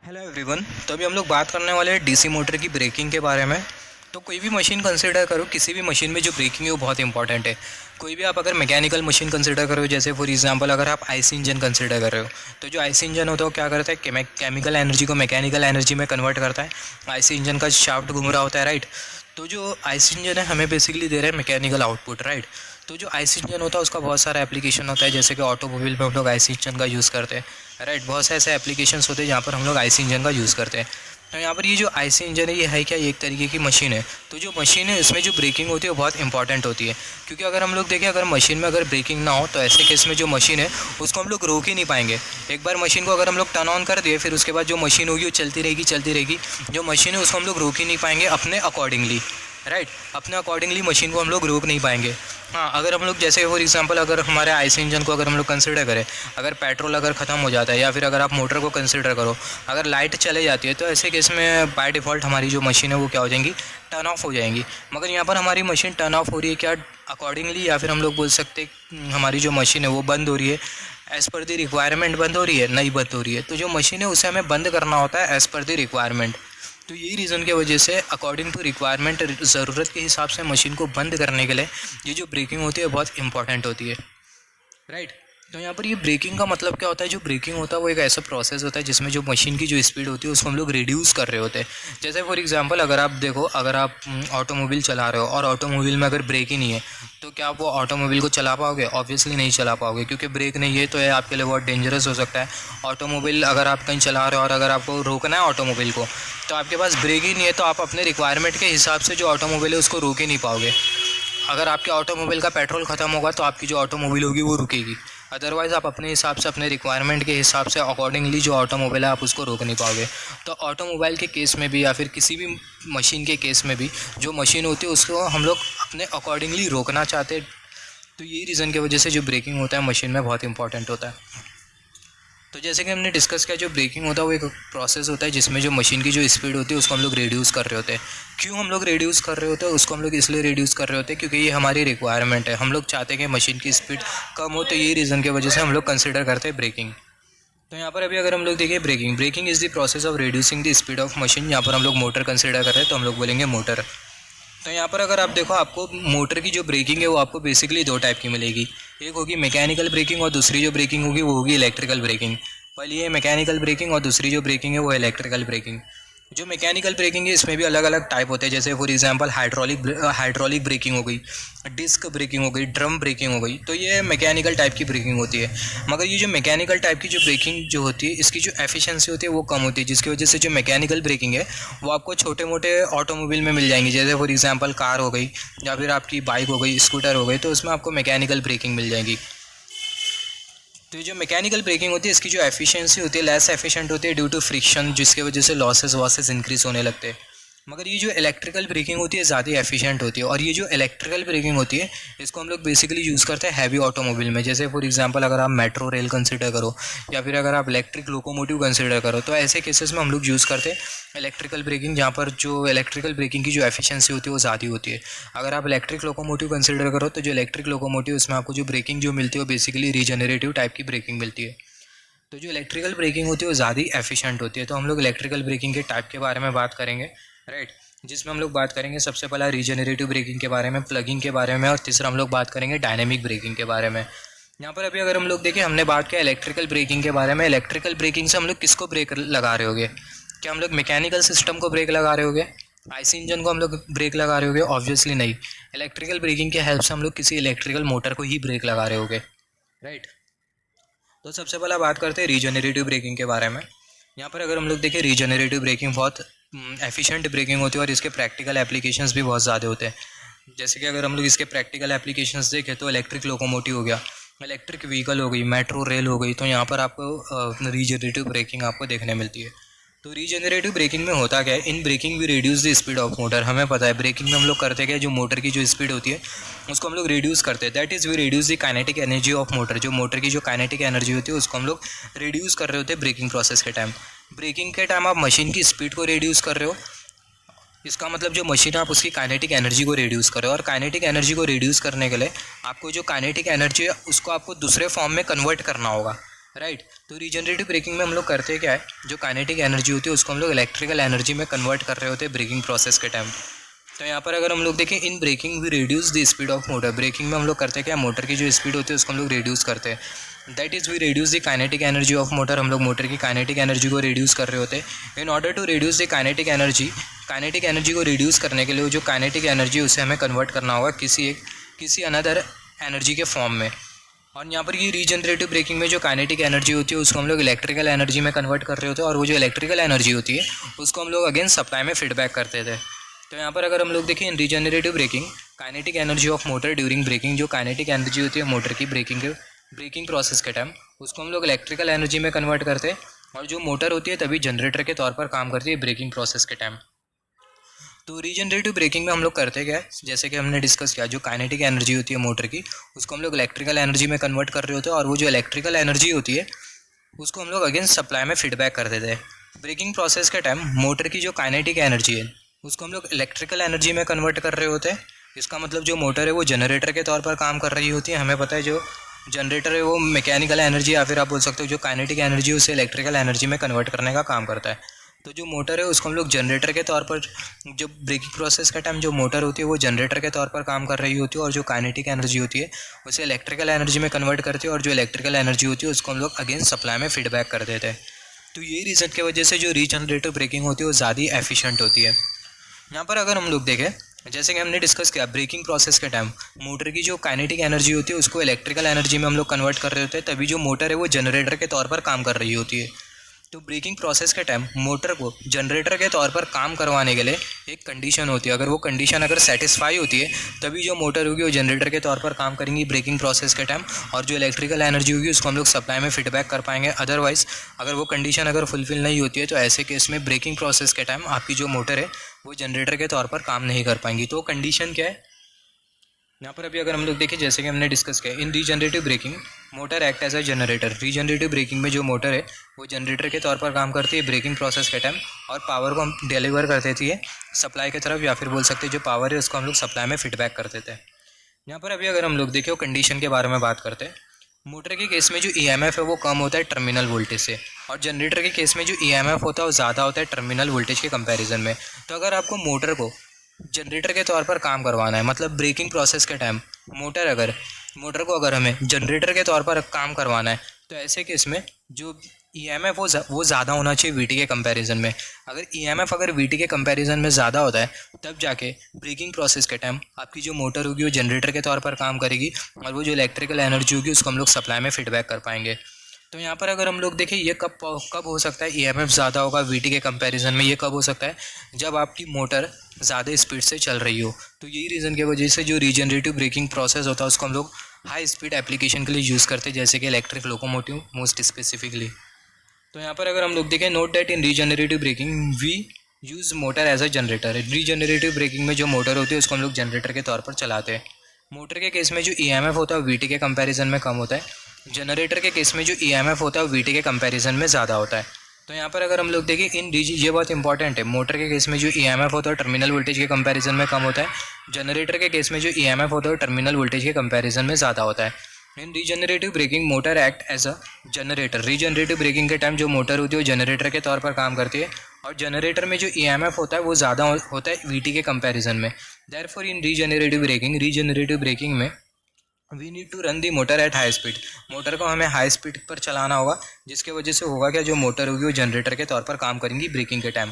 Hello everyone. तो अभी हम लोग बात करने वाले हैं डीसी मोटर की ब्रेकिंग के बारे में। तो कोई भी मशीन कंसिडर करो, किसी भी मशीन में जो ब्रेकिंग है वो बहुत इंपॉर्टेंट है। कोई भी आप अगर मैकेनिकल मशीन कंसिडर करो, जैसे फॉर एग्जांपल अगर आप आईसी इंजन कंसिडर कर रहे हो, तो जो आईसी इंजन होता है वो क्या करता है, केमिकल एनर्जी को मैकेनिकल एनर्जी में कन्वर्ट करता है। आईसी इंजन का शाफ्ट घूम रहा होता है, राइट। तो जो आईसी इंजन है हमें बेसिकली दे रहा है मैकेनिकल आउटपुट, राइट। तो जो आईसी इंजन होता है उसका बहुत सारा एप्लीकेशन होता है, जैसे कि ऑटोमोबाइल में हम लोग आईसी इंजन का यूज़ करते हैं, राइट। बहुत से ऐसे एप्लीकेशंस होते हैं जहाँ पर हम लोग आईसी इंजन का यूज़ करते हैं। तो यहाँ पर ये जो आईसी इंजन है ये है क्या, ये एक तरीके की मशीन है। तो जो मशीन है इसमें जो ब्रेकिंग होती है वो बहुत इंपॉर्टेंट होती है, क्योंकि अगर हम लोग देखें अगर मशीन में अगर ब्रेकिंग ना हो तो ऐसे केस में जो मशीन है उसको हम लोग रोक ही नहीं पाएंगे। एक बार मशीन को अगर हम लोग टर्न ऑन कर दिए, फिर उसके बाद जो मशीन होगी वो चलती रहेगी चलती रहेगी। जो मशीन है उसको हम लोग रोक ही नहीं पाएंगे अपने अकॉर्डिंगली, राइट। अपने अकॉर्डिंगली मशीन को हम लोग रोक नहीं पाएंगे। हाँ, अगर हम लोग जैसे फॉर एग्जांपल अगर हमारे आईसी इंजन को अगर हम लोग कंसिडर करें, अगर पेट्रोल अगर ख़त्म हो जाता है, या फिर अगर आप मोटर को कंसिडर करो, अगर लाइट चले जाती है, तो ऐसे केस में बाय डिफ़ॉल्ट हमारी जो मशीन है वो क्या हो जाएंगी, टर्न ऑफ हो जाएंगी। मगर यहाँ पर हमारी मशीन टर्न ऑफ हो रही है क्या अकॉर्डिंगली, या फिर हम लोग बोल सकते हैं हमारी जो मशीन है वो बंद हो रही है एज़ पर द रिक्वायरमेंट, बंद हो रही है, नहीं बंद हो रही है। तो जो मशीन है उसे हमें बंद करना होता है एज़ पर द रिक्वायरमेंट। तो यही रीज़न की वजह से अकॉर्डिंग टू रिक्वायरमेंट, ज़रूरत के हिसाब से मशीन को बंद करने के लिए ये जो ब्रेकिंग होती है बहुत इंपॉर्टेंट होती है, राइट। तो यहाँ पर ये ब्रेकिंग का मतलब क्या होता है, जो ब्रेकिंग होता है वो एक ऐसा प्रोसेस होता है जिसमें जो मशीन की जो स्पीड होती है उसको हम लोग रिड्यूस कर रहे होते हैं। जैसे फॉर एग्जांपल अगर आप देखो, अगर आप ऑटोमोबाइल चला रहे हो और ऑटोमोबाइल में अगर ब्रेक ही नहीं है, तो क्या आप वो ऑटोमोबाइल को चला पाओगे? ऑब्वियसली नहीं चला पाओगे, क्योंकि ब्रेक नहीं है तो ये आपके लिए बहुत डेंजरस हो सकता है। ऑटोमोबाइल अगर आप कहीं चला रहे हो और अगर आपको रोकना है ऑटोमोबाइल को, तो आपके पास ब्रेक ही नहीं है, तो आप अपने रिक्वायरमेंट के हिसाब से जो ऑटोमोबाइल है उसको रोक ही नहीं पाओगे। अगर आपके ऑटोमोबाइल का पेट्रोल ख़त्म होगा तो आपकी जो ऑटोमोबाइल होगी वो रुकेगी। अदरवाइज़ आप अपने हिसाब से, अपने रिक्वायरमेंट के हिसाब से अकॉर्डिंगली जो ऑटोमोबाइल है आप उसको रोक नहीं पाओगे। तो ऑटोमोबाइल के केस में भी या फिर किसी भी मशीन के केस में भी जो मशीन होती है उसको हम लोग अपने अकॉर्डिंगली रोकना चाहते हैं। तो यही रीज़न की वजह से जो ब्रेकिंग होता है मशीन में बहुत इंपॉर्टेंट होता है। तो जैसे कि हमने डिस्कस किया, जो ब्रेकिंग होता है वो एक प्रोसेस होता है जिसमें जो मशीन की जो स्पीड होती है उसको हम लोग रिड्यूस कर रहे होते हैं। क्यों हम लोग रिड्यूस कर रहे होते हैं? उसको हम लोग इसलिए रिड्यूस कर रहे होते हैं क्योंकि ये हमारी रिक्वायरमेंट है। हम लोग चाहते हैं कि मशीन की स्पीड कम हो, तो यही रीज़न की वजह से हम लोग कंसिडर करते हैं ब्रेकिंग। तो यहाँ पर अभी अगर हम लोग देखें, breaking is the process of reducing the speed of machine. यहाँ पर हम लोग मोटर कंसिडर कर रहे हैं तो हम लोग बोलेंगे मोटर। तो यहाँ पर अगर आप देखो, आपको मोटर की जो ब्रेकिंग है वो आपको बेसिकली दो टाइप की मिलेगी। एक होगी मैकेनिकल ब्रेकिंग और दूसरी जो ब्रेकिंग होगी वो होगी इलेक्ट्रिकल ब्रेकिंग। पहली है मैकेनिकल ब्रेकिंग और दूसरी जो ब्रेकिंग है वो इलेक्ट्रिकल ब्रेकिंग। जो मैकेनिकल ब्रेकिंग है इसमें भी अलग अलग टाइप होते हैं, जैसे फॉर एग्जांपल हाइड्रोलिक ब्रेकिंग हो गई, डिस्क ब्रेकिंग हो गई, ड्रम ब्रेकिंग हो गई। तो ये मैकेनिकल टाइप की ब्रेकिंग होती है। मगर ये जो मैकेनिकल टाइप की जो ब्रेकिंग जो होती है इसकी जो एफिशिएंसी होती है वो कम होती है, जिसकी वजह से जो मैकेनिकल ब्रेकिंग है वो आपको छोटे मोटे ऑटोमोबाइल में मिल जाएंगी, जैसे फॉर एग्जांपल कार हो गई या फिर आपकी बाइक हो गई, स्कूटर हो गई, तो उसमें आपको मैकेनिकल ब्रेकिंग मिल जाएगी। तो ये जो मैकेनिकल ब्रेकिंग होती है इसकी जो एफिशिएंसी होती है लेस एफिशिएंट होती है ड्यू टू फ्रिक्शन, जिसकी वजह से लॉसेस वॉसेस इंक्रीज होने लगते हैं। मगर ये जो इलेक्ट्रिकल ब्रेकिंग होती है ज़्यादा एफिशिएंट होती है। और ये जो इलेक्ट्रिकल ब्रेकिंग होती है इसको हम लोग बेसिकली यूज़ करते हैं हैवी ऑटोमोबाइल में, जैसे फॉर एग्जांपल अगर आप मेट्रो रेल कंसिडर करो या फिर अगर आप इलेक्ट्रिक लोकोमोटिव कंसिडर करो, तो ऐसे केसेस में हम लोग यूज़ करते हैं इलेक्ट्रिकल ब्रेकिंग, जहाँ पर जो इलेक्ट्रिकल ब्रेकिंग की जो एफिशिएंसी होती है वो ज़्यादा होती है। अगर आप इलेक्ट्रिक लोकोमोटिव कंसिडर करो तो जो इलेक्ट्रिक लोकोमोटिव उसमें आपको जो ब्रेकिंग जो मिलती है वो बेसिकली रीजनरेटिव टाइप की ब्रेकिंग मिलती है। तो जो इलेक्ट्रिकल ब्रेकिंग होती है वो ज़्यादा एफिशिएंट होती है। तो हम लोग इलेक्ट्रिकल ब्रेकिंग के टाइप के बारे में बात करेंगे, राइट। जिसमें हम लोग बात करेंगे सबसे पहला रीजनरेटिव ब्रेकिंग के बारे में, प्लगिंग के बारे में, और तीसरा हम लोग बात करेंगे डायनेमिक ब्रेकिंग के बारे में। यहाँ पर अभी अगर हम लोग देखें, हमने बात किया इलेक्ट्रिकल ब्रेकिंग के बारे में। इलेक्ट्रिकल ब्रेकिंग से हम लोग किसको ब्रेक लगा रहे होगे? क्या हम लोग मैकेनिकल सिस्टम को ब्रेक लगा रहे होगे? आईसी इंजन को हम लोग ब्रेक लगा रहे होगे? ऑब्वियसली नहीं। इलेक्ट्रिकल ब्रेकिंग की हेल्प से हम लोग किसी इलेक्ट्रिकल मोटर को ही ब्रेक लगा रहे होगे, राइट। तो सबसे पहला बात करते हैं रीजनरेटिव ब्रेकिंग के बारे में। यहाँ पर अगर हम लोग देखें, रीजनरेटिव ब्रेकिंग बहुत एफिशिएंट ब्रेकिंग होती है और इसके प्रैक्टिकल एप्लीकेशंस भी बहुत ज़्यादा होते हैं। जैसे कि अगर हम लोग इसके प्रैक्टिकल एप्लीकेशंस देखें तो इलेक्ट्रिक लोकोमोटिव हो गया, इलेक्ट्रिक व्हीकल हो गई, मेट्रो रेल हो गई, तो यहाँ पर आपको रीजनरेटिव ब्रेकिंग आपको देखने मिलती है। तो रीजनरेटिव ब्रेकिंग में होता क्या है, in braking we reduce the speed of motor. हमें पता है ब्रेकिंग में हम लोग करते क्या है, जो मोटर की जो स्पीड होती है उसको हम लोग रिड्यूस करते हैं। That is we reduce the kinetic energy of motor. जो मोटर की जो काइनेटिक एनर्जी होती है उसको हम लोग रिड्यूस कर रहे होते हैं ब्रेकिंग प्रोसेस के टाइम। ब्रेकिंग के टाइम आप मशीन की स्पीड को रिड्यूस कर रहे हो, इसका मतलब जो मशीन है आप उसकी काइनेटिक एनर्जी को रिड्यूस कर रहे हो। और काइनेटिक एनर्जी को रिड्यूस करने के लिए आपको जो काइनेटिक एनर्जी है उसको आपको दूसरे फॉर्म में कन्वर्ट करना होगा। राइट। तो रीजनरेटिव ब्रेकिंग में हम लोग करते क्या है, जो काइनेटिक एनर्जी होती है उसको हम लोग इलेक्ट्रिकल एनर्जी में कन्वर्ट कर रहे होते हैं ब्रेकिंग प्रोसेस के टाइम। तो यहाँ पर अगर हम लोग देखें, in braking we reduce the speed of motor. Braking में हम लोग करते क्या, मोटर की जो स्पीड होती है उसको हम लोग रिड्यूस करते हैं। That is we reduce the kinetic energy of motor. हम लोग मोटर की काइनेटिक एनर्जी को रिड्यूस कर रहे होते हैं। In order to reduce the kinetic energy को रिड्यूस करने के लिए जो काइनेटिक एनर्जी उसे हमें कन्वर्ट करना होगा किसी अनदर एनर्जी के फॉर्म में। और यहाँ पर ये रीजनरेटिव ब्रेकिंग में जो काइनेटिक एनर्जी होती है उसको हम लोग इलेक्ट्रिकल एनर्जी में कन्वर्ट कर रहे होते हैं, और वो जो इलेक्ट्रिकल एनर्जी होती है उसको हम लोग अगेन सप्लाई में फीडबैक करते थे। तो यहाँ पर अगर हम लोग देखें, in regenerative braking kinetic energy of motor during braking, जो काइनेटिक एनर्जी होती है मोटर की ब्रेकिंग प्रोसेस के टाइम, उसको हम लोग इलेक्ट्रिकल एनर्जी में कन्वर्ट करते हैं। और जो मोटर होती है तभी जनरेटर के तौर पर काम करती है ब्रेकिंग प्रोसेस के टाइम। तो रीजनरेटिव ब्रेकिंग में हम लोग करते क्या है, जैसे कि हमने डिस्कस किया, जो काइनेटिक एनर्जी होती है मोटर की उसको हम लोग इलेक्ट्रिकल एनर्जी में कन्वर्ट कर रहे होते हैं, और वो जो इलेक्ट्रिकल एनर्जी होती है उसको हम लोग अगेन सप्लाई में फीडबैक कर देते हैं। ब्रेकिंग प्रोसेस के टाइम मोटर की जो काइनेटिक एनर्जी है उसको हम लोग इलेक्ट्रिकल एनर्जी में कन्वर्ट कर रहे होते हैं। इसका मतलब जो मोटर है वो जनरेटर के तौर पर काम कर रही होती है। हमें पता है जो जनरेटर है वो मैकेनिकल एनर्जी, या फिर आप बोल सकते हो जो काइनेटिक एनर्जी उसे इलेक्ट्रिकल एनर्जी में कन्वर्ट करने का काम करता है। तो जो मोटर है उसको हम लोग जनरेटर के तौर पर, जो ब्रेकिंग प्रोसेस का टाइम जो मोटर होती है वो जनरेटर के तौर पर काम कर रही होती है, और जो काइनेटिक एनर्जी होती है उसे इलेक्ट्रिकल एनर्जी में कन्वर्ट करती है, और जो इलेक्ट्रिकल एनर्जी होती है उसको हम लोग अगेन सप्लाई में फीडबैक कर देते हैं। तो यही रीज़न की वजह से जो रीजनरेटिव ब्रेकिंग होती है वो ज़्यादा एफिशिएंट होती है। यहाँ पर अगर हम लोग देखें, जैसे कि हमने डिस्कस किया, ब्रेकिंग प्रोसेस के टाइम मोटर की जो काइनेटिक एनर्जी होती है उसको इलेक्ट्रिकल एनर्जी में हम लोग कन्वर्ट कर रहे होते हैं, तभी जो मोटर है वो जनरेटर के तौर पर काम कर रही होती है। तो ब्रेकिंग प्रोसेस के टाइम मोटर को जनरेटर के तौर पर काम करवाने के लिए एक कंडीशन होती है। अगर वो कंडीशन अगर सेटिस्फाई होती है तभी जो मोटर होगी वो जनरेटर के तौर पर काम करेंगी ब्रेकिंग प्रोसेस के टाइम, और जो इलेक्ट्रिकल एनर्जी होगी उसको हम लोग सप्लाई में फीडबैक कर पाएंगे। अदरवाइज़ अगर वो कंडीशन अगर फुलफिल नहीं होती है तो ऐसे केस में ब्रेकिंग प्रोसेस के टाइम आपकी जो मोटर है वो जनरेटर के तौर पर काम नहीं कर पाएंगी। तो कंडीशन क्या है यहाँ पर अभी अगर हम लोग देखें, जैसे कि हमने डिस्कस किया, in regenerative braking motor act as a generator. Regenerative braking में जो मोटर है वो जनरेटर के तौर पर काम करती है ब्रेकिंग प्रोसेस के टाइम, और पावर को हम डिलीवर कर देती है सप्लाई की तरफ, या फिर बोल सकते हैं जो पावर है उसको हम लोग सप्लाई में फीडबैक कर देते हैं। यहाँ पर अभी अगर हम लोग देखें, वो कंडीशन के बारे में बात करते हैं। मोटर के केस में जो EMF है वो कम होता है टर्मिनल वोल्टेज से, और जनरेटर के केस में जो EMF होता है वो ज़्यादा होता है टर्मिनल वोल्टेज के कंपैरिजन में। तो अगर आपको मोटर को जनरेटर के तौर पर काम करवाना है, मतलब ब्रेकिंग प्रोसेस के टाइम मोटर को अगर हमें जनरेटर के तौर पर काम करवाना है, तो ऐसे केस में जो EMF वो ज़्यादा होना चाहिए VT के कंपैरिजन में। अगर EMF अगर VT के कंपैरिजन में ज़्यादा होता है तब जाके ब्रेकिंग प्रोसेस के टाइम आपकी जो मोटर होगी वो जनरेटर के तौर पर काम करेगी, और वो जो इलेक्ट्रिकल एनर्जी होगी उसको हम लोग सप्लाई में फीडबैक कर पाएंगे। तो यहाँ पर अगर हम लोग देखें, ये कब हो सकता है EMF ज़्यादा होगा VT के कंपैरिजन में, ये कब हो सकता है जब आपकी मोटर ज़्यादा स्पीड से चल रही हो। तो यही रीज़न की वजह से जो रीजनरेटिव ब्रेकिंग प्रोसेस होता है उसको हम लोग हाई स्पीड एप्लीकेशन के लिए यूज़ करते हैं, जैसे कि इलेक्ट्रिक लोकोमोटिव मोस्ट स्पेसिफिकली। तो यहाँ पर अगर हम लोग देखें, note that in regenerative braking we use motor as a generator. Regenerative braking में जो मोटर होती है उसको हम लोग जनरेटर के तौर पर चलाते हैं। मोटर के केस में जो EMF होता है VT के कंपैरिजन में कम होता है, जनरेटर के केस में जो EMF होता है वो VT के कंपैरिजन में ज़्यादा होता है। तो यहाँ पर अगर हम लोग देखें, ये बहुत इंपॉर्टेंट है, मोटर के केस में जो EMF होता है टर्मिनल वोल्टेज के कंपैरिजन में कम होता है, जनरेटर के केस में जो EMF होता है टर्मिनल वोल्टेज के कंपैरिजन में ज़्यादा होता है। In regenerative braking motor act as a generator. Regenerative braking के टाइम जो मोटर होती है वो जनरेटर के तौर पर काम करती है, और जनरेटर में जो EMF होता है वो ज़्यादा होता है VT के कंपैरिजन में। देयरफॉर इन रीजनरेटिव ब्रेकिंग में we need to run the motor at high speed. Motor को हमें हाई स्पीड पर चलाना होगा, जिसके वजह से होगा क्या, जो मोटर होगी वो जनरेटर के तौर पर काम करेंगी ब्रेकिंग के टाइम।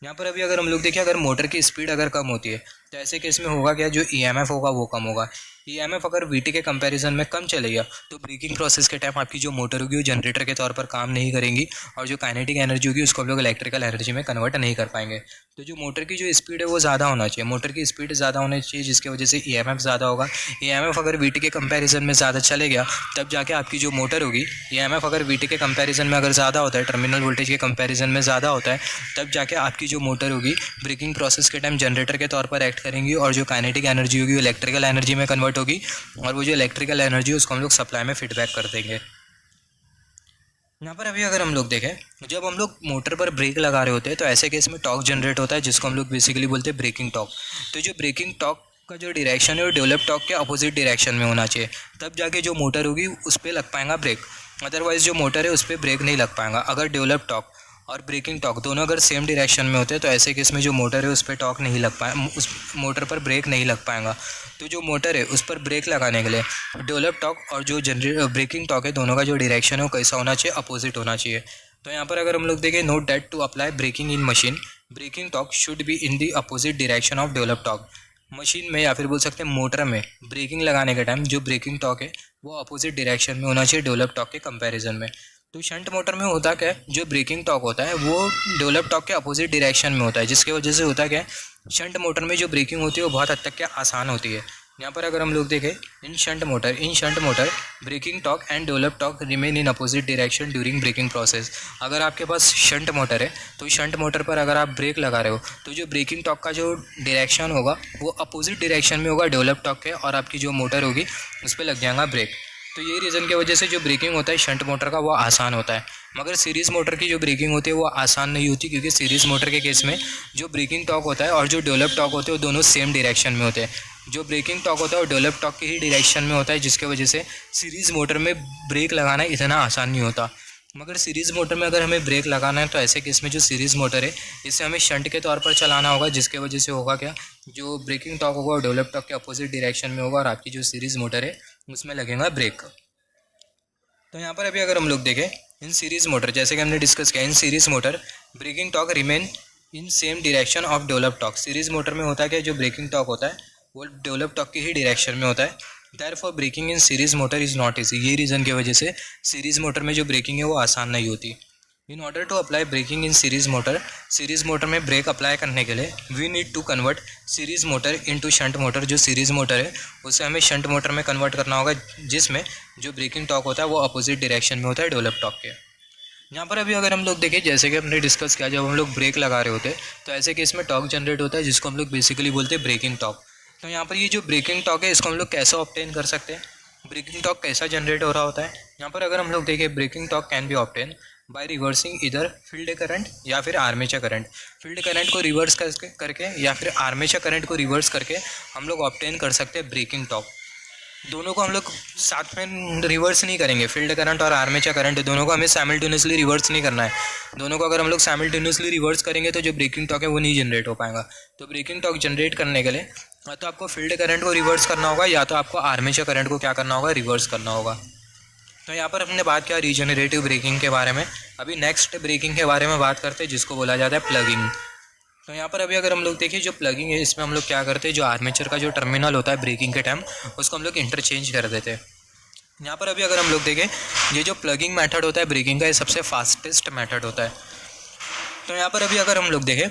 यहाँ पर अभी अगर हम लोग देखें, अगर मोटर की स्पीड अगर कम होती है तो ऐसे केस में होगा क्या, जो EMF होगा वो कम होगा। EMF अगर VT के कंपैरिजन में कम चलेगा तो ब्रेकिंग प्रोसेस के टाइम आपकी जो मोटर होगी वो जनरेटर के तौर पर काम नहीं करेंगी, और जो काइनेटिक एनर्जी होगी उसको हम लोग इलेक्ट्रिकल एनर्जी में कन्वर्ट नहीं कर पाएंगे। तो जो मोटर की जो स्पीड है वो ज़्यादा होना चाहिए, मोटर की स्पीड ज़्यादा होनी चाहिए, जिसकी वजह से EMF ज़्यादा होगा। EMF अगर VT के कंपैरिजन में ज़्यादा चले गया तब जाके आपकी जो मोटर होगी, EMF अगर VT के कंपैरिजन में अगर ज़्यादा होता है, टर्मिनल वोल्टेज के कंपैरिजन में ज़्यादा होता है, तब जाके आपकी जो मोटर होगी ब्रेकिंग प्रोसेस के टाइम जनरेटर के तौर पर एक्ट करेंगी, और जो काइनेटिक एनर्जी होगी वो इलेक्ट्रिकल एनर्जी में कन्वर्ट होगी, और वो जो इलेक्ट्रिकल एनर्जी उसको हम लोग सप्लाई में फीडबैक कर देंगे। यहाँ पर अभी अगर हम लोग देखें, जब हम लोग मोटर पर ब्रेक लगा रहे होते हैं तो ऐसे केस में टॉर्क जनरेट होता है, जिसको हम लोग बेसिकली बोलते हैं ब्रेकिंग टॉर्क। तो जो ब्रेकिंग टॉर्क का जो डायरेक्शन है वो डेवलप टॉर्क के अपोजिट डायरेक्शन में होना चाहिए, तब जाके जो मोटर होगी उस पर लग पाएगा ब्रेक। अदरवाइज़ जो मोटर है उस पर ब्रेक नहीं लग पाएगा। अगर डेवलप टॉर्क और ब्रेकिंग टॉर्क दोनों अगर सेम डायरेक्शन में होते हैं तो ऐसे केस में जो मोटर है उस पर टॉर्क नहीं लग पाए, उस मोटर पर ब्रेक नहीं लग पाएगा। तो जो मोटर है उस पर ब्रेक लगाने के लिए डेवलप टॉर्क और जो ब्रेकिंग टॉर्क है दोनों का जो डायरेक्शन है वो कैसा होना चाहिए, अपोजिट होना चाहिए। तो यहाँ पर अगर हम लोग देखें, note that to apply braking in machine braking torque should be in the opposite direction of develop torque. Machine में या फिर बोल सकते हैं मोटर में ब्रेकिंग लगाने के टाइम जो ब्रेकिंग टॉर्क है वो अपोजिट डायरेक्शन में होना चाहिए डेवलप टॉर्क के कंपैरिजन में। तो शंट मोटर में होता क्या है, जो ब्रेकिंग टॉर्क होता है वो डेवलप टॉर्क के अपोजिट डायरेक्शन में होता है, जिसकी वजह से होता क्या है, शंट मोटर में जो ब्रेकिंग होती है वो बहुत हद तक क्या आसान होती है। यहाँ पर अगर हम लोग देखें, in shunt motor braking torque and develop torque remain in opposite direction during braking process. अगर आपके पास शंट मोटर है तो शंट मोटर पर अगर आप ब्रेक लगा रहे हो तो जो ब्रेकिंग टॉर्क का जो डायरेक्शन होगा वो अपोजिट डायरेक्शन में होगा डेवलप टॉर्क के, और आपकी जो मोटर होगी उस पर लग जाएगा ब्रेक। तो ये रीज़न की वजह से जो ब्रेकिंग होता है शंट मोटर का वो आसान होता है, मगर सीरीज़ मोटर की जो ब्रेकिंग होती है वो आसान नहीं होती, क्योंकि सीरीज़ मोटर के केस में जो ब्रेकिंग टॉर्क होता है और जो डेवलप टॉर्क होते हैं वो दोनों सेम डायरेक्शन में होते हैं। जो ब्रेकिंग टॉर्क होता है वो डेवलप टॉर्क के ही डायरेक्शन में होता है, जिसके वजह से सीरीज़ मोटर में ब्रेक लगाना इतना आसान नहीं होता। मगर सीरीज़ मोटर में अगर हमें ब्रेक लगाना है तो ऐसे केस में जो सीरीज़ मोटर है इसे हमें शंट के तौर पर चलाना होगा, जिसके वजह से होगा क्या, जो ब्रेकिंग टॉर्क होगा वो डेवलप टॉर्क के अपोजिट डायरेक्शन में होगा और आपकी जो सीरीज़ मोटर है उसमें लगेगा ब्रेक। तो यहाँ पर अभी अगर हम लोग देखें, इन सीरीज़ मोटर जैसे कि हमने डिस्कस किया, in series motor braking torque remain in same direction of develop torque. Series motor में होता है कि जो ब्रेकिंग टॉर्क होता है वो डेवलप टॉर्क की ही डायरेक्शन में होता है। Therefore braking in series motor is not easy. ये रीज़न की वजह से सीरीज़ मोटर में जो ब्रेकिंग है वो आसान नहीं होती। In order to apply braking in series motor में ब्रेक अप्लाई करने के लिए we need to convert series motor into shunt motor. जो सीरीज़ मोटर है उसे हमें शंट मोटर में कन्वर्ट करना होगा, जिसमें जो ब्रेकिंग टॉर्क होता है वो अपोजिट डायरेक्शन में होता है डेवलप टॉर्क के। यहाँ पर अभी अगर हम लोग देखें, जैसे कि हमने डिस्कस किया, जब हम लोग ब्रेक लगा रहे होते हैं तो ऐसे केस में टॉर्क जनरेट होता है, जिसको हम लोग बेसिकली बोलते हैं ब्रेकिंग टॉर्क। तो यहाँ पर ये जो ब्रेकिंग टॉर्क है इसको हम लोग कैसे ऑब्टेन कर सकते हैं, ब्रेकिंग टॉर्क कैसा जनरेट हो रहा होता है। यहाँ पर अगर हम लोग देखें, braking torque can be obtain by reversing इधर फील्ड करंट या फिर आर्मेचर करंट। फील्ड करंट को रिवर्स करके या फिर आर्मेचर करंट को रिवर्स करके हम लोग ऑब्टेन कर सकते हैं ब्रेकिंग टॉर्क। दोनों को हम लोग साथ में रिवर्स नहीं करेंगे, फील्ड करंट और आर्मेचर करंट दोनों को हमें साइमल्टेनियसली रिवर्स नहीं करना है। दोनों को अगर हम लोग साइमल्टेनियसली रिवर्स करेंगे तो जो ब्रेकिंग टॉर्क है वो नहीं जनरेट हो पाएगा। तो ब्रेकिंग टॉर्क जनरेट करने के लिए या तो आपको फील्ड करंट को रिवर्स करना होगा या तो आपको आर्मेचर करंट को क्या करना होगा, रिवर्स करना होगा। तो यहाँ पर हमने बात किया रीजनरेटिव ब्रेकिंग के बारे में। अभी नेक्स्ट ब्रेकिंग के बारे में बात करते हैं, जिसको बोला जाता है प्लगिंग। तो यहाँ पर अभी अगर हम लोग देखिए, जो प्लगिंग है इसमें हम लोग क्या करते हैं, जो आर्मेचर का जो टर्मिनल होता है ब्रेकिंग के टाइम उसको हम लोग इंटरचेंज कर देते हैं। यहाँ पर अभी अगर हम लोग देखें, ये जो प्लगिंग मेथड होता है ब्रेकिंग का, ये सबसे फास्टेस्ट मेथड होता है। तो यहाँ पर अभी अगर हम लोग देखें,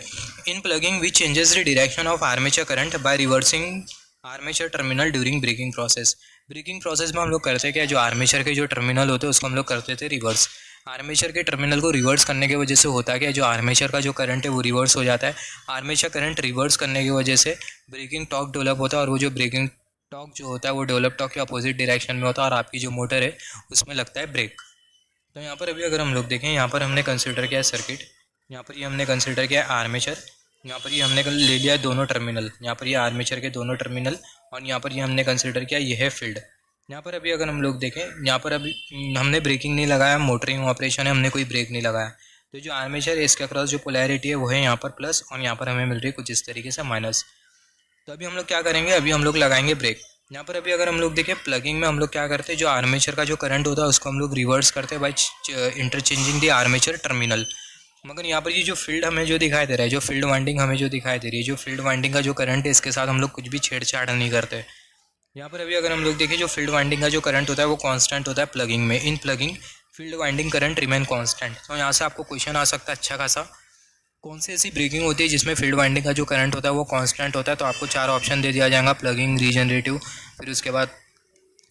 in plugging which changes the direction of armature current by reversing armature terminal during braking process. Braking process में हम लोग करते क्या, जो आर्मेचर के जो टर्मिनल होते हैं उसको हम लोग करते थे रिवर्स। आर्मेचर के टर्मिनल को रिवर्स करने की वजह से होता क्या, जो आर्मेचर का जो करंट है वो रिवर्स हो जाता है। आर्मेचर करंट रिवर्स करने की वजह से ब्रेकिंग टॉर्क डेवलप होता है, और वो जो ब्रेकिंग टॉर्क जो होता है वो डेवलप टॉर्क के अपोजिट डायरेक्शन में होता है और आपकी जो मोटर है उसमें लगता है ब्रेक। तो यहाँ पर अभी अगर हम लोग देखें, यहाँ पर हमने कंसिडर किया है सर्किट, यहाँ पर ये हमने कंसिडर किया है आर्मेचर, यहाँ पर ये हमने ले लिया है दोनों टर्मिनल, यहाँ पर ये आर्मेचर के दोनों टर्मिनल, और यहाँ पर ये हमने कंसिडर किया ये है फील्ड। यहाँ पर अभी अगर हम लोग देखें, यहाँ पर अभी हमने ब्रेकिंग नहीं लगाया, मोटरिंग ऑपरेशन है, हमने कोई ब्रेक नहीं लगाया। तो जो आर्मेचर है इसके अक्रॉस जो पोलैरिटी है वो है यहाँ पर प्लस, और यहाँ पर हमें मिल रही है कुछ इस तरीके से माइनस। तो अभी हम लोग क्या करेंगे, अभी हम लोग लगाएंगे ब्रेक। यहाँ पर अभी अगर हम लोग देखें, प्लगिंग में हम लोग क्या करते हैं, जो आर्मेचर का जो करंट होता है उसको हम लोग रिवर्स करते हैं by interchanging the armature terminal. मगर यहाँ पर ये जो फील्ड हमें जो दिखाई दे रहा है, जो फील्ड वाइंडिंग हमें जो दिखाई दे रही है, जो फील्ड वाइंडिंग का जो करंट है इसके साथ हम लोग कुछ भी छेड़छाड़ नहीं करते। यहाँ पर अभी अगर हम लोग देखें, जो फील्ड वाइंडिंग का जो करंट होता है वो कांस्टेंट होता है प्लगिंग में। In plugging field winding current remain constant. तो यहाँ से आपको क्वेश्चन आ सकता है अच्छा खासा, कौन सी ऐसी ब्रेकिंग होती है जिसमें फील्ड वाइंडिंग का जो करंट होता है वो कांस्टेंट होता है। तो आपको 4 ऑप्शन दे दिया जाएगा, प्लगिंग, रीजनरेटिव, फिर उसके बाद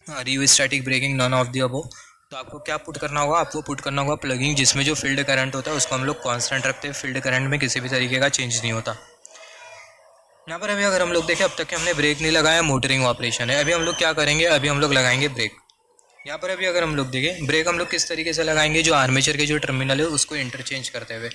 rheostatic braking, none of the above. तो आपको क्या पुट करना होगा, आपको पुट करना होगा प्लगिंग, जिसमें जो फील्ड करंट होता है उसको हम लोग कांस्टेंट रखते हैं, फील्ड करंट में किसी भी तरीके का चेंज नहीं होता। यहाँ पर अभी अगर हम लोग देखें, अब तक हमने ब्रेक नहीं लगाया, मोटरिंग ऑपरेशन है। अभी हम लोग क्या करेंगे, अभी हम लोग लगाएंगे ब्रेक। यहाँ पर अभी अगर हम लोग देखें, ब्रेक हम लोग किस तरीके से लगाएंगे, जो आर्मेचर के जो टर्मिनल है उसको इंटरचेंज करते हुए।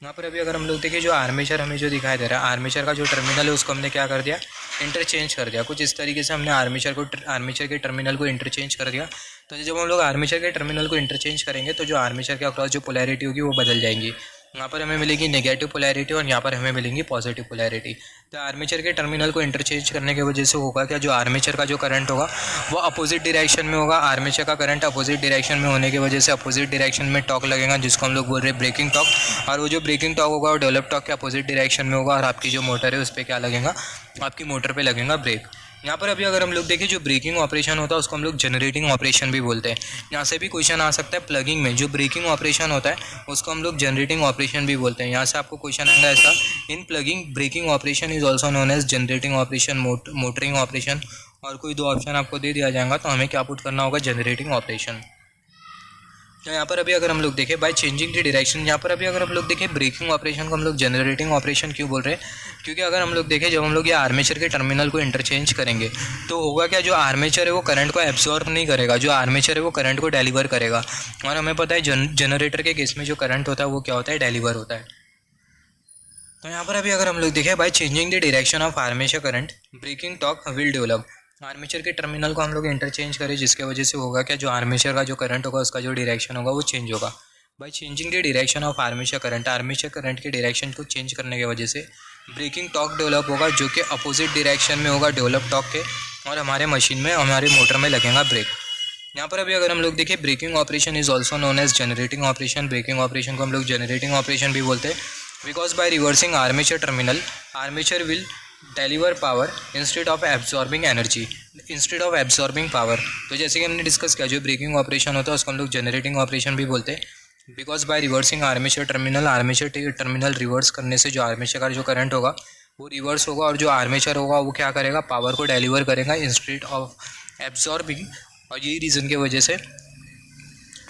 यहाँ पर अभी अगर हम लोग देखें जो आर्मेचर हमें जो दिखाई दे रहा है, आर्मेचर का जो टर्मिनल है उसको हमने क्या कर दिया, इंटरचेंज कर दिया। कुछ इस तरीके से हमने आर्मेचर के टर्मिनल को इंटरचेंज कर दिया। तो जब हम लोग आर्मेचर के टर्मिनल को इंटरचेंज करेंगे तो जो आर्मेचर के अक्रॉस जो पोलैरिटी होगी वो बदल जाएंगी। यहाँ पर हमें मिलेगी नेगेटिव पोलैरिटी और यहाँ पर हमें मिलेंगी पॉजिटिव पोलैरिटी। तो आर्मेचर के टर्मिनल को इंटरचेंज करने की वजह से होगा क्या, जो आर्मेचर का जो करंट होगा वो अपोजिट डायरेक्शन में होगा। आर्मेचर का करंट अपोजिट डायरेक्शन में होने की वजह से अपोजिट डायरेक्शन में टॉर्क लगेगा, जिसको हम लोग बोल रहे हैं ब्रेकिंग टॉर्क। और वो जो ब्रेकिंग टॉर्क होगा वो डेवलप टॉर्क के अपोजिट डायरेक्शन में होगा और आपकी जो मोटर है उस पर क्या लगेगा, आपकी मोटर पर लगेगा ब्रेक। यहाँ पर अभी अगर हम लोग देखें जो ब्रेकिंग ऑपरेशन होता है उसको हम लोग जनरेटिंग ऑपरेशन भी बोलते हैं। यहाँ से भी क्वेश्चन आ सकता है, प्लगिंग में जो ब्रेकिंग ऑपरेशन होता है उसको हम लोग जनरेटिंग ऑपरेशन भी बोलते हैं। यहाँ से आपको क्वेश्चन आएगा ऐसा, in plugging braking operation is also known as generating operation, motoring operation, और कोई दो ऑप्शन आपको दे दिया जाएगा तो हमें क्या पुट करना होगा, जनरेटिंग ऑपरेशन। तो यहाँ पर अभी अगर हम लोग देखें बाय चेंजिंग द डायरेक्शन, यहाँ पर अभी अगर हम लोग देखें ब्रेकिंग ऑपरेशन को हम लोग जनरेटिंग ऑपरेशन क्यों बोल रहे हैं, क्योंकि अगर हम लोग देखें जब हम लोग ये आर्मेचर के टर्मिनल को इंटरचेंज करेंगे तो होगा क्या, जो आर्मेचर है वो करंट को एब्जॉर्ब नहीं करेगा, जो आर्मेचर है वो करंट को डिलीवर करेगा। और हमें पता है जनरेटर के केस में जो करंट होता है वो क्या होता है, डिलीवर होता है। तो यहाँ पर अभी अगर हम लोग देखें by changing the direction of armature current braking torque will develop. Armature के टर्मिनल को हम लोग इंटरचेंज करें जिसके वजह से होगा क्या, जो आर्मेचर का जो करंट होगा उसका जो डायरेक्शन होगा वो चेंज होगा। By changing the direction of armature current के डायरेक्शन को चेंज करने की वजह से ब्रेकिंग टॉर्क डेवलप होगा, जो कि अपोजिट डायरेक्शन में होगा डेवलप टॉर्क के, और हमारे मशीन में हमारे मोटर में लगेगा ब्रेक। यहाँ पर अभी अगर हम लोग देखें braking operation is also known as generating operation. Braking operation को हम लोग जनरेटिंग ऑपरेशन भी बोलते हैं, because by reversing armature terminal armature will deliver power instead of absorbing energy, instead of absorbing power. तो जैसे कि हमने डिस्कस किया जो ब्रेकिंग ऑपरेशन होता है उसको हम लोग जनरेटिंग ऑपरेशन भी बोलते हैं, because by reversing armature terminal reverse करने से जो आर्मेचर का जो करंट होगा वो रिवर्स होगा, और जो आर्मेचर होगा वो क्या करेगा, पावर को डिलीवर करेगा इंस्टेड ऑफ एब्जॉर्बिंग। और यही रीज़न की वजह से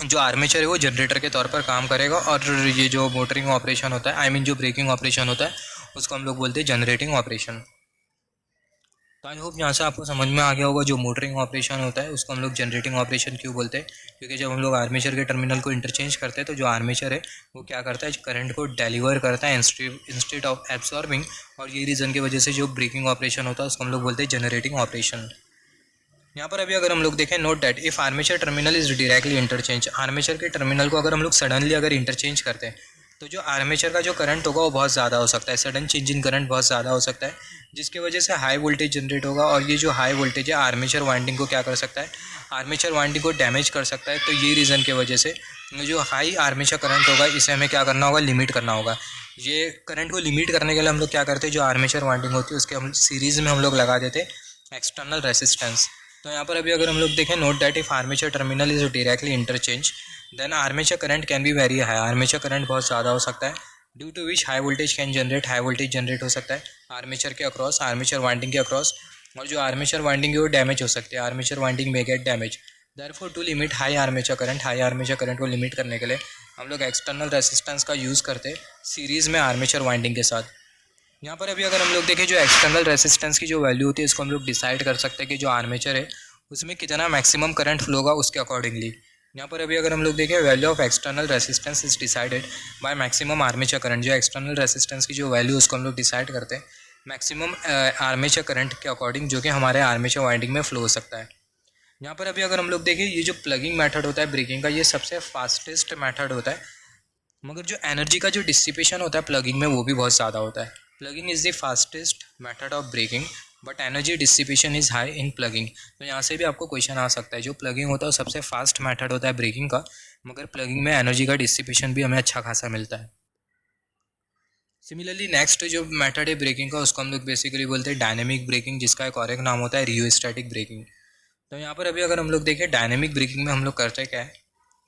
जो आर्मेचर है वो जनरेटर के तौर पर काम करेगा, और ये जो मोटरिंग ऑपरेशन होता है, आई मीन जो ब्रेकिंग ऑपरेशन होता है उसको हम लोग बोलते हैं जनरेटिंग ऑपरेशन। तो आई होप यहाँ से आपको समझ में आ गया होगा जो मोटरिंग ऑपरेशन होता है उसको हम लोग जनरेटिंग ऑपरेशन क्यों बोलते हैं, क्योंकि जब हम लोग आर्मेचर के टर्मिनल को इंटरचेंज करते हैं तो जो आर्मेचर है वो क्या करता है, करंट को डिलीवर करता है इंस्टेड ऑफ एब्जॉर्बिंग। और यही रीज़न की वजह से जो ब्रेकिंग ऑपरेशन होता है उसको हम लोग बोलते हैं जनरेटिंग ऑपरेशन। यहाँ पर अभी अगर हम लोग देखें, note that if armature terminal is directly interchange, armature के टर्मिनल को अगर हम लोग सडनली अगर इंटरचेंज करते हैं तो जो आर्मेचर का जो करंट होगा वो बहुत ज़्यादा हो सकता है, सडन चेंज इन करंट बहुत ज़्यादा हो सकता है, जिसकी वजह से हाई वोल्टेज जनरेट होगा। और ये जो हाई वोल्टेज है आर्मेचर वाइंडिंग को क्या कर सकता है, आर्मेचर वाइंडिंग को डैमेज कर सकता है। तो ये रीज़न की वजह से जो हाई आर्मेचर करंट होगा इसे हमें क्या करना होगा, लिमिट करना होगा। ये करंट को लिमिट करने के लिए हम लोग क्या करते हैं, जो आर्मेचर वाइंडिंग होती है उसके हम सीरीज़ में हम लोग लगा देते हैं एक्सटर्नल रेसिस्टेंस। तो यहाँ पर अभी अगर हम लोग देखें, note that if armature terminal is directly interchange then armature current can be very high, armature current बहुत ज़्यादा हो सकता है, due to which high voltage can generate, high voltage generate हो सकता है आर्मेचर के अक्रॉस, आर्मेचर वाइंडिंग के अक्रॉस, और जो आर्मेचर वाइंडिंग है वो डैमेज हो सकती है, आर्मेचर वाइंडिंग में get damage. Therefore to limit high armature current को लिमिट करने के लिए हम लोग एक्सटर्नल रेसिस्टेंस का यूज़ करते हैं सीरीज़ में आर्मेचर वाइंडिंग के साथ। यहाँ पर अभी अगर हम लोग देखें जो एक्सटर्नल रेसिस्टेंस की जो वैल्यू होती है इसको हम लोग डिसाइड कर सकते हैं कि जो आर्मेचर है उसमें कितना मैक्सिमम करंट फ्लो होगा उसके अकॉर्डिंगली। यहाँ पर अभी अगर हम लोग देखें, value of external resistance is decided by maximum armature current, जो एक्सटर्नल रेसिस्टेंस की जो वैल्यू उसको हम लोग डिसाइड करते हैं मैक्सिमम आर्मेचर करंट के अकॉर्डिंग, जो कि हमारे आर्मेचर वाइंडिंग में फ्लो हो सकता है। यहाँ पर अभी अगर हम लोग देखें, ये जो प्लगिंग मेथड होता है ब्रेकिंग का, ये सबसे फास्टेस्ट मेथड होता है, मगर जो एनर्जी का जो डिसिपेशन होता है प्लगिंग में वो भी बहुत ज़्यादा होता है। Plugging is the fastest method of braking but energy dissipation is high in plugging. तो यहाँ से भी आपको क्वेश्चन आ सकता है, जो प्लगिंग होता है वो सबसे फास्ट मेथड होता है ब्रेकिंग का, मगर प्लगिंग में एनर्जी का डिसिपेशन भी हमें अच्छा खासा मिलता है। सिमिलरली नेक्स्ट जो मेथड है ब्रेकिंग का उसको हम लोग बेसिकली बोलते हैं डायनेमिक ब्रेकिंग, जिसका एक और एक नाम होता है रियोस्टैटिक ब्रेकिंग। तो यहाँ पर अभी अगर हम लोग देखें डायनेमिक ब्रेकिंग में हम लोग करते क्या है,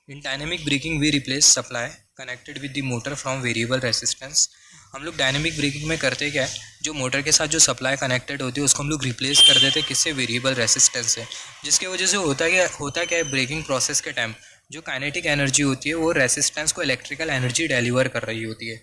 in dynamic braking we replace supply connected with the motor from variable resistance. हम लोग डायनेमिक ब्रेकिंग में करते क्या है, जो मोटर के साथ जो सप्लाई कनेक्टेड होती है उसको हम लोग रिप्लेस कर देते हैं किससे, वेरिएबल रेसिस्टेंस से, जिसकी वजह से होता क्या है ब्रेकिंग प्रोसेस के टाइम जो काइनेटिक एनर्जी होती है वो रेसिस्टेंस को इलेक्ट्रिकल एनर्जी डिलीवर कर रही होती है।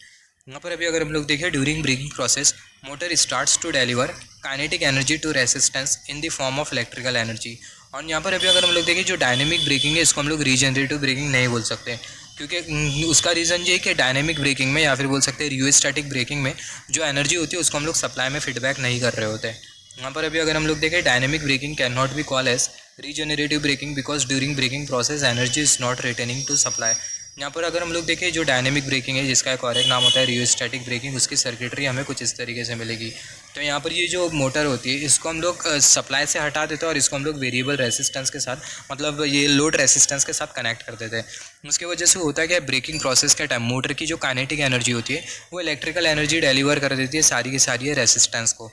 यहाँ पर अभी अगर हम लोग देखें, during braking process motor starts to deliver kinetic energy to resistance in the form of electrical energy. और यहाँ पर अभी अगर हम लोग देखें, जो डायनेमिक ब्रेकिंग है इसको हम लोग रीजनरेटिव ब्रेकिंग नहीं बोल सकते, क्योंकि उसका रीज़न ये है कि डायनेमिक ब्रेकिंग में या फिर बोल सकते हैं रियोस्टैटिक ब्रेकिंग में जो एनर्जी होती है उसको हम लोग सप्लाई में फीडबैक नहीं कर रहे होते हैं। यहाँ पर अभी अगर हम लोग देखें, dynamic braking can not be call as regenerative braking because during braking process energy is not returning to supply. यहाँ पर अगर हम लोग देखें, जो डायनेमिक ब्रेकिंग है जिसका करेक्ट नाम होता है रियोस्टैटिक ब्रेकिंग, उसकी सर्किटरी हमें कुछ इस तरीके से मिलेगी। तो यहाँ पर ये जो मोटर होती है इसको हम लोग सप्लाई से हटा देते हैं और इसको हम लोग वेरिएबल रेसिस्टेंस के साथ, मतलब ये लोड रेसिस्टेंस के साथ कनेक्ट कर देते हैं। उसकी वजह से होता है कि ब्रेकिंग प्रोसेस के टाइम मोटर की जो काइनेटिक एनर्जी होती है वो इलेक्ट्रिकल एनर्जी डिलीवर कर देती है सारी की सारी रेसिस्टेंस को।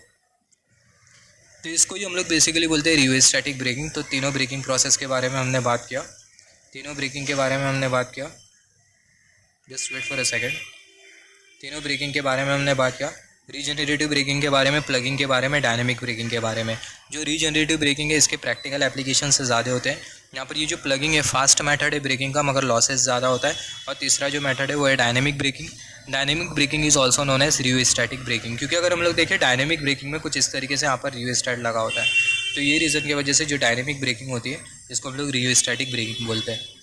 तो इसको ही हम लोग बेसिकली बोलते हैं रियोस्टैटिक ब्रेकिंग। तो तीनों ब्रेकिंग प्रोसेस के बारे में हमने बात किया, तीनों ब्रेकिंग के बारे में हमने बात किया। Just wait for a second. तीनों ब्रेकिंग के बारे में हमने बात किया, रीजनरेटिव ब्रेकिंग के बारे में, प्लगिंग के बारे में, डायनेमिक ब्रेकिंग के बारे में। जो रीजनरेटिव ब्रेकिंग है इसके प्रैक्टिकल एप्लीकेशन से ज़्यादा होते हैं। यहाँ पर ये जो प्लगिंग है फास्ट मेथड है ब्रेकिंग का, मगर लॉसेस ज़्यादा होता है। और तीसरा जो मेथड है वो है dynamic braking. Dynamic braking is also known as rheostatic braking, क्योंकि अगर हम लोग देखें डायनेमिक ब्रेकिंग में कुछ इस तरीके से यहाँ पर रियोस्टैट लगा होता है। तो ये रीज़न की वजह से जो डायनेमिक ब्रेकिंग होती है इसको हम लोग रियोस्टैटिक ब्रेकिंग बोलते हैं।